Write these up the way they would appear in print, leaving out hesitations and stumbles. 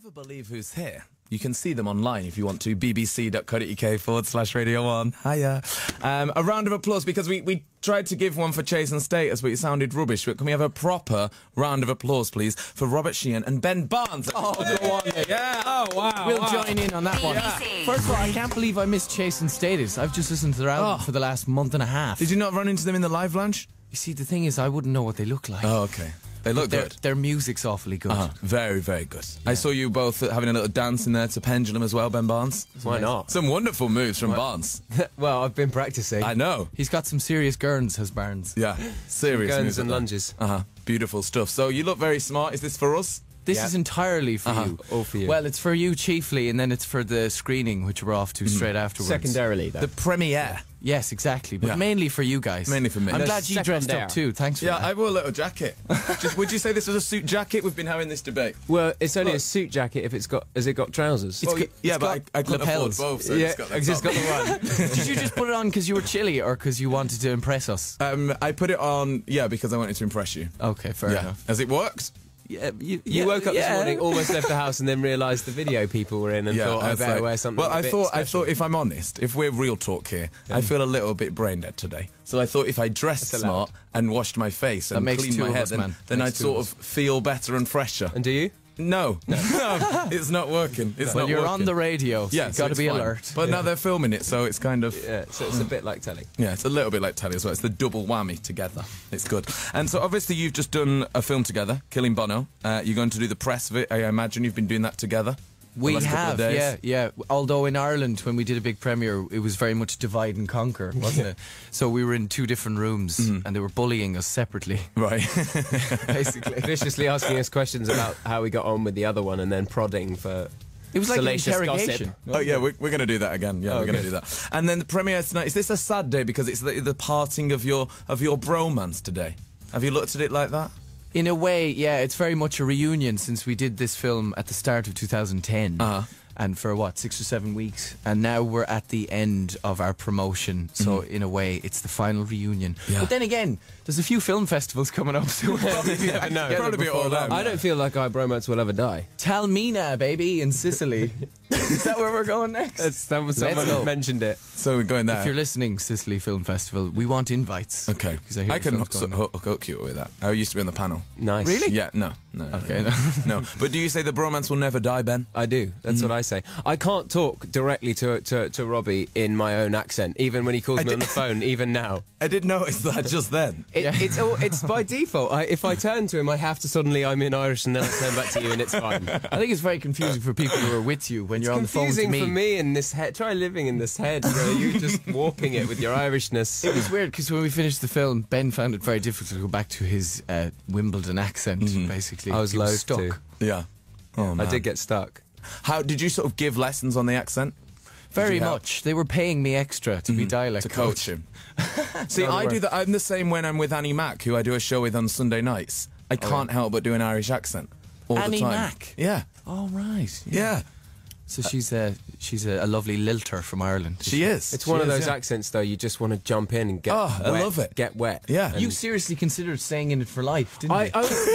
never believe who's here. You can see them online if you want to, bbc.co.uk/Radio 1. Hiya. A round of applause because we tried to give one for Chase and Status, but it sounded rubbish. But can we have a proper round of applause, please, for Robert Sheehan and Ben Barnes? Oh, go on. Yeah. Oh, wow. We'll join in on that one. Yeah. First of all, I can't believe I missed Chase and Status. I've just listened to their album for the last month and a half. Did you not run into them in the live lounge? You see, the thing is, I wouldn't know what they look like. Oh, okay. They look good. Their music's awfully good. Very, very good. Yeah. I saw you both having a little dance in there to Pendulum as well, Ben Barnes. Why not? Some wonderful moves from Barnes. Well, I've been practicing. I know. He's got some serious gurns, has Barnes. Yeah, serious Gurns and music. lunges. Beautiful stuff. So you look very smart. Is this for us? This is entirely for you. All for you. Well, it's for you chiefly, and then it's for the screening, which we're off to straight afterwards. Secondarily, though. The premiere. Yes, exactly. But mainly for you guys. Mainly for me. I'm The glad you dressed up too. Thanks for that. Yeah, I wore a little jacket. Would you say this was a suit jacket? We've been having this debate. Well, it's only a suit jacket if it's got. Has it got trousers? Yeah, but I couldn't afford lapels. both, so yeah, I just got the one. Did you just put it on because you were chilly or because you wanted to impress us? I put it on, because I wanted to impress you. Okay, fair enough. Has it worked? Yeah, You woke up this morning, almost left the house, and then realised the video people were in, and thought I better wear something. Well, a bit I special. thought, if I'm honest, if we're real talk here, I feel a little bit brain dead today. So I thought if I dressed smart and washed my face and cleaned my hair, then I'd sort of feel better and fresher. And do you? No, it's not working. It's Well, not you're working. on the radio, so Yeah, you've got to it's be fine. alert. But now they're filming it, so it's kind of... Yeah, so it's a bit like telly. Yeah, it's a little bit like telly as well. It's the double whammy together. It's good. And so obviously you've just done a film together, Killing Bono. You're going to do the press of it. I imagine you've been doing that together. We the last couple of have, days. yeah. Although in Ireland, when we did a big premiere, it was very much divide and conquer, wasn't it? So we were in two different rooms, and they were bullying us separately, Right. basically. Viciously asking us questions about how we got on with the other one, and then prodding for. It was like an salacious interrogation. gossip. Oh, yeah, we're going to do that again. Yeah, we're going to do that. And then the premiere tonight, is this a sad day because it's the parting of your bromance today? Have you looked at it like that? In a way, yeah, it's very much a reunion since we did this film at the start of 2010. And for, 6 or 7 weeks. And now we're at the end of our promotion. So, in a way, it's the final reunion. Yeah. But then again, there's a few film festivals coming up, so we'll probably be back together Probably be before all that. that. I don't feel like our bromance will ever die. Talmina, baby, in Sicily. Is that where we're going next? Someone go. mentioned it. So we're going there. If you're listening, Sicily Film Festival, we want invites. Okay. Because I hear I can films going on. hook you with that. I used to be on the panel. Nice. Really? Yeah, no. Okay. No. But do you say the bromance will never die, Ben? I do. That's what I say. I can't talk directly to Robbie in my own accent, even when he calls me on the phone, even now. I did notice that just then. It's by default. If I turn to him, I have to suddenly, I'm in Irish, and then I turn back to you, and it's fine. I think it's very confusing for people who are with you when you're on the phone to Confusing me. for me in this head. Try living in this head where you just warping it with your Irishness. It was weird because when we finished the film, Ben found it very difficult to go back to his Wimbledon accent, basically. I was He loath stuck. to. Yeah. Oh, man. I did get stuck. How did you sort of give lessons on the accent? Very you help? much. They were paying me extra to be dialect To coach him. See, No, they I do weren't. that. I'm the same when I'm with Annie Mac, who I do a show with on Sunday nights. I can't help but do an Irish accent all Annie the time. Mac? Yeah. Oh, right. Yeah. So she's a lovely lilter from Ireland. She is. It's one of those yeah. accents, though, you just want to jump in and get Oh, I wet, love it. Get wet. Yeah. You seriously considered staying in it for life, didn't you?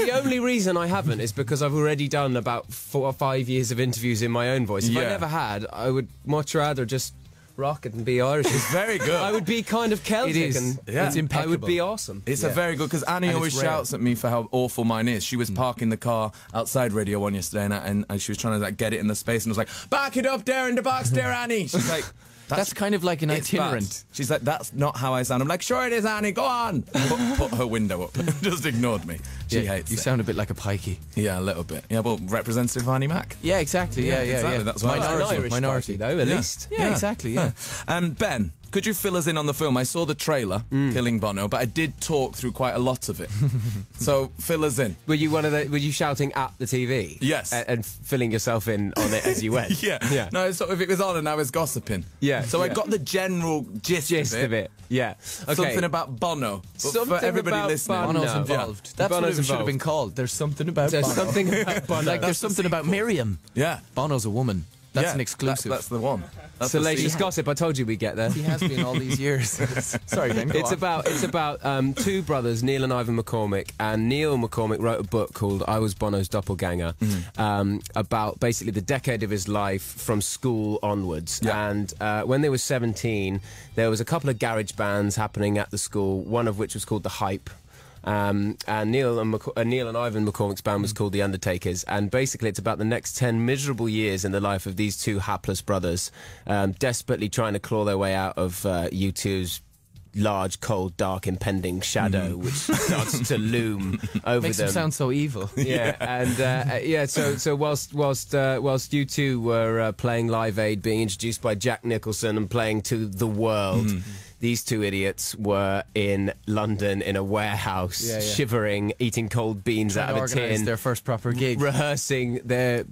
The only reason I haven't is because I've already done about 4 or 5 years of interviews in my own voice. If I Yeah. never had, I would much rather just rock it and be Irish. It's very good. I would be kind of Celtic. It is. And Yeah. It's I impeccable. would be awesome. It's a very good, because Annie And always it's rare. shouts at me for how awful mine is. She was parking the car outside Radio 1 yesterday, and she was trying to get it in the space, and was like, back it up there in the box there, Annie. She's like, That's kind of like an it's itinerant. bad. She's like, that's not how I sound. I'm like, sure it is, Annie, go on. Put her window up. Just ignored me. She hates You it. sound a bit like a pikey. Yeah, a little bit. Yeah, well, representative of Annie Mac. Yeah, exactly. Yeah, exactly. That's what I An was Irish minority. party, though, at least. Yeah, exactly. Yeah. Ben, could you fill us in on the film? I saw the trailer, Killing Bono, but I did talk through quite a lot of it. So fill us in. Were you shouting at the TV? Yes. And filling yourself in on it as you went? Yeah. No, it's sort of, it was on and I was gossiping. Yeah, So I yeah. got the general gist Of it. Yeah. Okay. Something about Bono. But Something for everybody about listening. Bono. Bono's No. involved. Yeah. That's what Bono's it should have involved. been called. There's something about There's Bono. something about Bono. Like there's something about Miriam. Yeah. Bono's a woman. That's an exclusive. That's the one. That's Salacious Gossip. I told you we'd get there. He has been all these years. Sorry, Ben. It's about two brothers, Neil and Ivan McCormick, and Neil McCormick wrote a book called I Was Bono's Doppelganger, about basically the decade of his life from school onwards. Yeah. And when they were 17, there was a couple of garage bands happening at the school, one of which was called The Hype. And Neil and Ivan McCormick's band was called The Undertakers, and basically it's about the next 10 miserable years in the life of these two hapless brothers, desperately trying to claw their way out of U2's large, cold, dark, impending shadow, which starts to loom over Makes them. them sound so evil. Yeah, and so whilst U2 were playing Live Aid, being introduced by Jack Nicholson and playing to the world. These two idiots were in London in a warehouse, shivering, eating cold beans out of a tin. Their first proper gig. Rehearsing their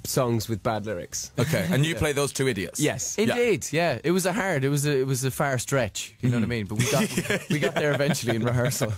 songs with bad lyrics. Okay, and you play those two idiots? Yes. Indeed, yeah. It was it was a far stretch, you know what I mean? But we got there eventually in rehearsal.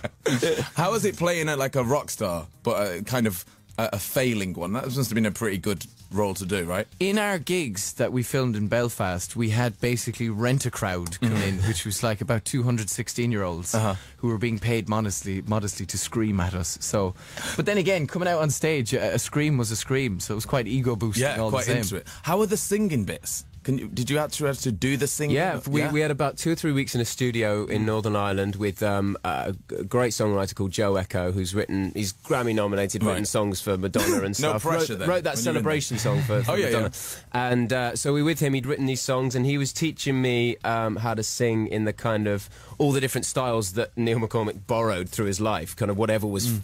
How was it playing at like a rock star, but kind of a failing one? That must have been a pretty good role to do, right? In our gigs that we filmed in Belfast, we had basically Rent-A-Crowd come in, which was like about 200 16-year-olds who were being paid modestly to scream at us. So, but then again, coming out on stage, a scream was a scream, so it was quite ego boosting. Yeah, all quite the same. into it. How were the singing bits? Did you actually have to do the singing? Yeah, we had about 2 or 3 weeks in a studio in Northern Ireland with a great songwriter called Joe Echo, he's Grammy nominated, written songs for Madonna and stuff. No pressure then. Wrote that Celebration song for Madonna. And so we were with him, he'd written these songs, and he was teaching me how to sing in the kind of all the different styles that Neil McCormick borrowed through his life, kind of whatever was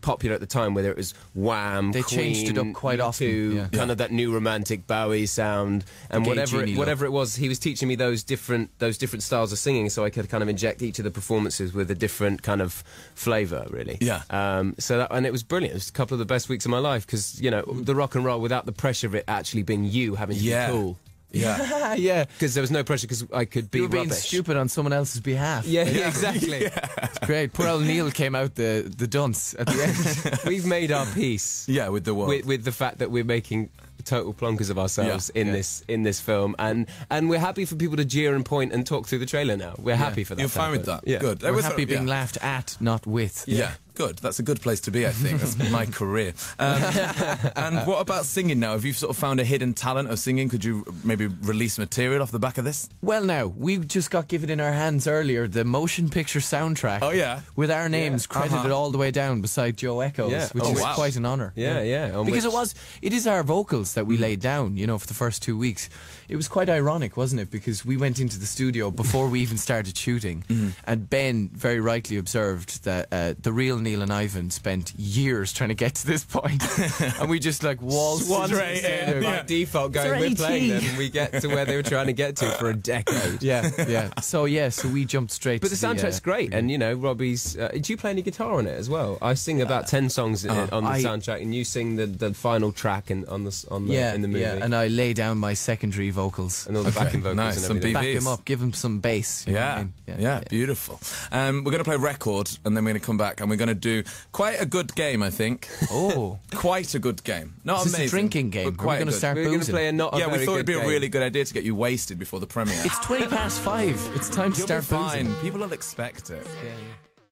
popular at the time, whether it was Wham, They Queen, changed it up quite often. kind of that new romantic Bowie sound, and whatever it was, he was teaching me those different styles of singing, so I could kind of inject each of the performances with a different kind of flavour, really. Yeah. And it was brilliant. It was a couple of the best weeks of my life because the rock and roll without the pressure of it actually being you having to be cool. Yeah. Yeah. Because there was no pressure because I could be You were being rubbish. stupid on someone else's behalf. Yeah, exactly. It's great. Poor old Neil came out the dunce at the end. We've made our peace. Yeah, with the world. With the fact that we're making total plonkers of ourselves in this film, and we're happy for people to jeer and point and talk through the trailer now. We're happy for that. You're fine with that? Yeah. Good. We're happy being laughed at, not with. Yeah. Good. That's a good place to be, I think. That's my career. And what about singing now? Have you sort of found a hidden talent of singing? Could you maybe release material off the back of this? Well, now, we just got given in our hands earlier the motion picture soundtrack. Oh, yeah? With our names credited all the way down beside Joe Echo's, which is quite an honour. Yeah. Because it is our vocals that we laid down, for the first 2 weeks. It was quite ironic, wasn't it? Because we went into the studio before we even started shooting, and Ben very rightly observed that the real Neil and Ivan spent years trying to get to this point, and we just waltzed straight in. By default going, we're playing them, and we get to where they were trying to get to for a decade. So we jumped straight. But the soundtrack's great, and Robbie's. Do you play any guitar on it as well? I sing about 10 songs on the soundtrack, and you sing the final track in the movie. Yeah, and I lay down my secondary vocals and all the backing vocals. Nice, and some everything. Back him up, give him some bass. Yeah, beautiful. We're going to play record, and then we're going to come back, and we're going to do quite a good game, I think. Oh, quite a good game. Not is this amazing, a drinking game? but quite We're going to start We're going to boozing. play a not a Yeah, we very thought good it'd be game. a really good idea to get you wasted before the premiere. It's 5:20. It's time to You'll start be fine. boozing. People will expect it. Yeah.